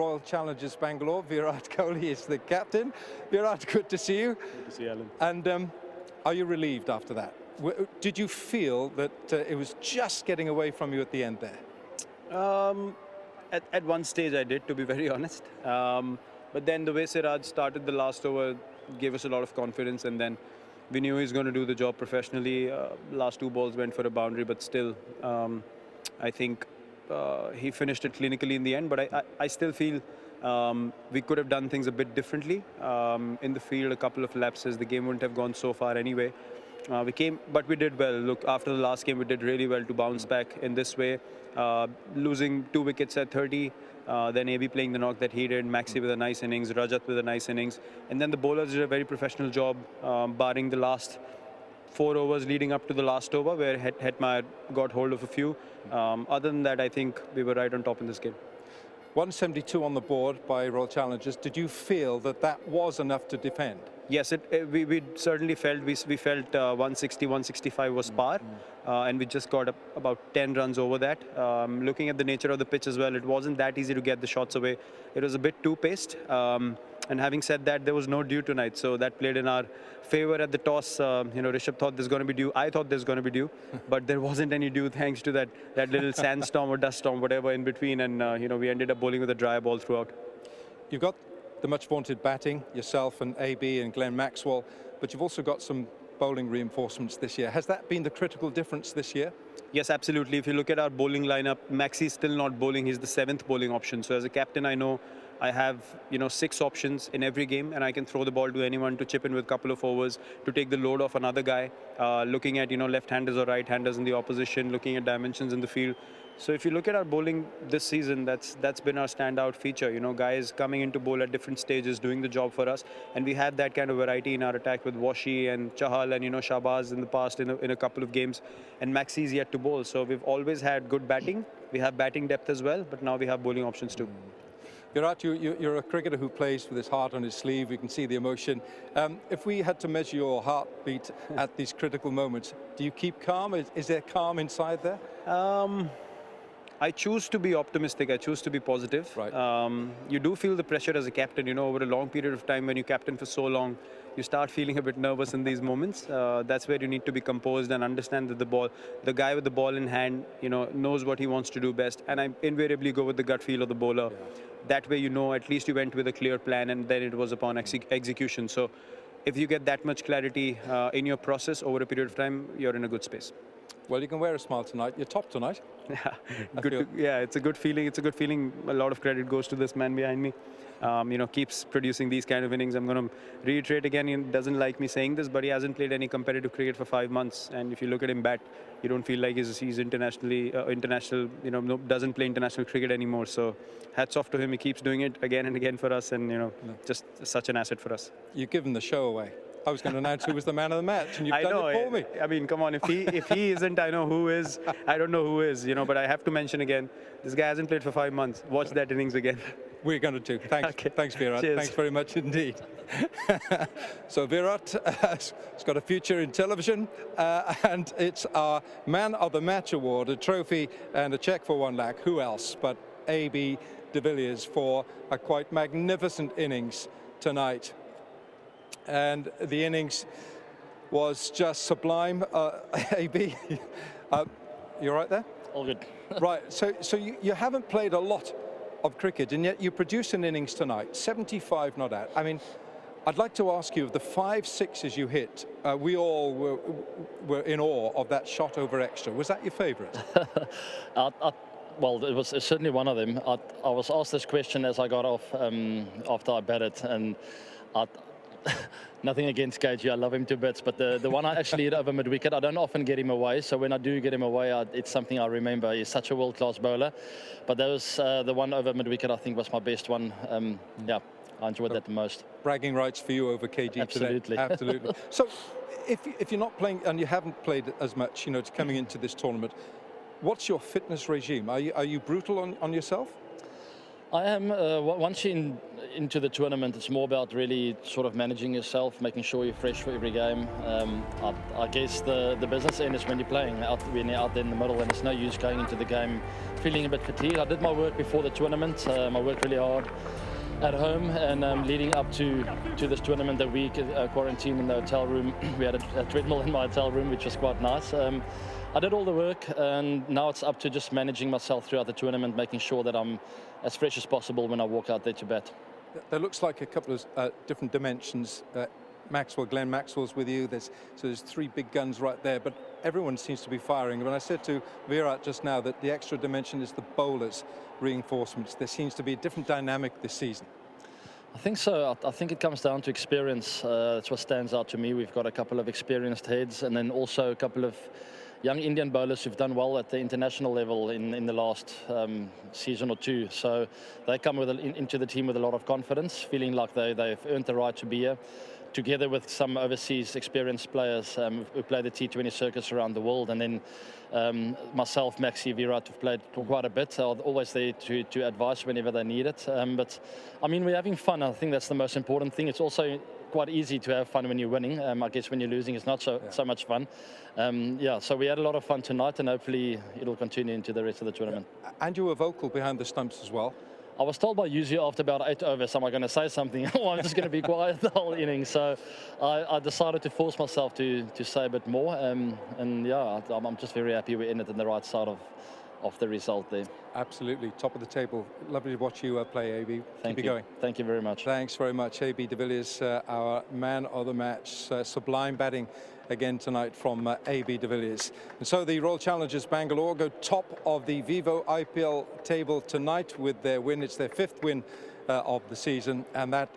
Royal Challengers Bangalore. Virat Kohli is the captain. Virat, good to see you. Good to see you, Alan. And are you relieved after that? Did you feel that it was just getting away from you at the end there? At one stage I did, to be very honest. But then the way Siraj started the last over gave us a lot of confidence, and then we knew he was going to do the job professionally. Last 2 balls went for a boundary, but still, I think he finished it clinically in the end. But I still feel we could have done things a bit differently. In the field, a couple of lapses, the game wouldn't have gone so far anyway. But we did well. Look, after the last game, we did really well to bounce back in this way. Losing 2 wickets at 30, then AB playing the knock that he did, Maxi with a nice innings, Rajat with a nice innings. And then the bowlers did a very professional job, barring the last 4 overs leading up to the last over, where Hetmeyer got hold of a few. Other than that, I think we were right on top in this game. 172 on the board by Royal Challengers. Did you feel that that was enough to defend? Yes, we certainly felt, we felt 160, 165 was par, and we just got about 10 runs over that. Looking at the nature of the pitch as well, it wasn't that easy to get the shots away. It was a bit too paced. And having said that, there was no dew tonight, so that played in our favor at the toss. Rishabh thought there's going to be dew. I thought there's going to be dew, but there wasn't any dew thanks to that little sandstorm or dust storm, whatever in between, and we ended up bowling with a dry ball throughout. You've got the much vaunted batting, yourself and AB and Glenn Maxwell, but you've also got some bowling reinforcements this year. Has that been the critical difference this year? Yes, absolutely. If you look at our bowling lineup, Maxi's still not bowling. He's the 7th bowling option. So as a captain, I know I have 6 options in every game, and I can throw the ball to anyone to chip in with a couple of overs to take the load off another guy. Looking at left-handers or right-handers in the opposition, looking at dimensions in the field. So if you look at our bowling this season, that's been our standout feature. Guys coming into bowl at different stages, doing the job for us, and we have that kind of variety in our attack with Washi and Chahal and Shahbaz in the past in a couple of games, and Maxi's yet to bowl. So we've always had good batting. We have batting depth as well, but now we have bowling options too. Virat, you're a cricketer who plays with his heart on his sleeve. You can see the emotion. If we had to measure your heartbeat at these critical moments, do you keep calm? Is there calm inside there? I choose to be optimistic. I choose to be positive. Right. You do feel the pressure as a captain. Over a long period of time, when you captain for so long, you start feeling a bit nervous in these moments. That's where you need to be composed and understand that the guy with the ball in hand, knows what he wants to do best. And I invariably go with the gut feel of the bowler. Yeah. That way, at least you went with a clear plan, and then it was upon execution. So if you get that much clarity in your process over a period of time, you're in a good space. Well, you can wear a smile tonight. You're top tonight. Yeah, it's a good feeling. It's a good feeling. A lot of credit goes to this man behind me. Keeps producing these kind of innings. I'm going to reiterate again, he doesn't like me saying this, but he hasn't played any competitive cricket for 5 months. And if you look at him bat, you don't feel like he's internationally, doesn't play international cricket anymore. So hats off to him. He keeps doing it again and again for us, and, just such an asset for us. You've given the show away. I was going to announce who was the man of the match, and you've done it for me. I mean, come on, if he isn't, I know who is. I don't know who is, but I have to mention again, this guy hasn't played for 5 months. Watch that innings again. We're going to do. Thanks, okay. Thanks, Virat. Cheers. Thanks very much indeed. So Virat has got a future in television, and it's our Man of the Match award, a trophy and a cheque for 1 lakh. Who else but AB de Villiers for a quite magnificent innings tonight. And the innings was just sublime. AB, you all right there? All good. Right, so you haven't played a lot of cricket, and yet you produce an innings tonight, 75 not out. I mean, I'd like to ask you, of the 5 sixes you hit, we all were in awe of that shot over extra. Was that your favourite? Well, it was certainly one of them. I was asked this question as I got off after I batted, and nothing against KG, I love him to bits, but the one I actually hit over mid-wicket, I don't often get him away, so when I do get him away, it's something I remember. He's such a world-class bowler, but that was the one over mid-wicket I think was my best one. Yeah, I enjoyed that the most. Bragging rights for you over KG Absolutely. today. Absolutely. So if you're not playing, and you haven't played as much, it's coming into this tournament, what's your fitness regime? Are you brutal on yourself? I am. Once you into the tournament, it's more about really sort of managing yourself, making sure you're fresh for every game. I guess the business end is when you're playing, when you're out there in the middle, and it's no use going into the game feeling a bit fatigued. I did my work before the tournament. I worked really hard at home, and leading up to this tournament, the week quarantine in the hotel room, we had a treadmill in my hotel room, which was quite nice. I did all the work, and now it's up to just managing myself throughout the tournament, making sure that I'm as fresh as possible when I walk out there to bat. There looks like a couple of different dimensions. Glenn Maxwell's with you. There's three big guns right there, but everyone seems to be firing. When I said to Virat just now that the extra dimension is the bowlers' reinforcements, there seems to be a different dynamic this season. I think so. I think it comes down to experience. That's what stands out to me. We've got a couple of experienced heads, and then also a couple of young Indian bowlers who've done well at the international level in the last season or two. So they come into the team with a lot of confidence, feeling like they've earned the right to be here, together with some overseas experienced players who play the T20 circuits around the world. And then myself, Maxi, Virat have played quite a bit. I'm always there to advise whenever they need it. But I mean, we're having fun. I think that's the most important thing. It's also quite easy to have fun when you're winning. I guess when you're losing, it's not so much fun. So we had a lot of fun tonight, and hopefully it'll continue into the rest of the tournament. And you were vocal behind the stumps as well. I was told by Yuzi after about 8 overs, am I going to say something, or I'm just going to be quiet the whole inning? So I decided to force myself to say a bit more, and yeah, I'm just very happy we ended on the right side of the result there. Absolutely, top of the table. Lovely to watch you play, AB. Keep it going. Thank you very much. Thanks very much, AB de Villiers, our man of the match. Sublime batting again tonight from AB de Villiers. And so the Royal Challengers Bangalore go top of the Vivo IPL table tonight with their win. It's their 5th win of the season, and that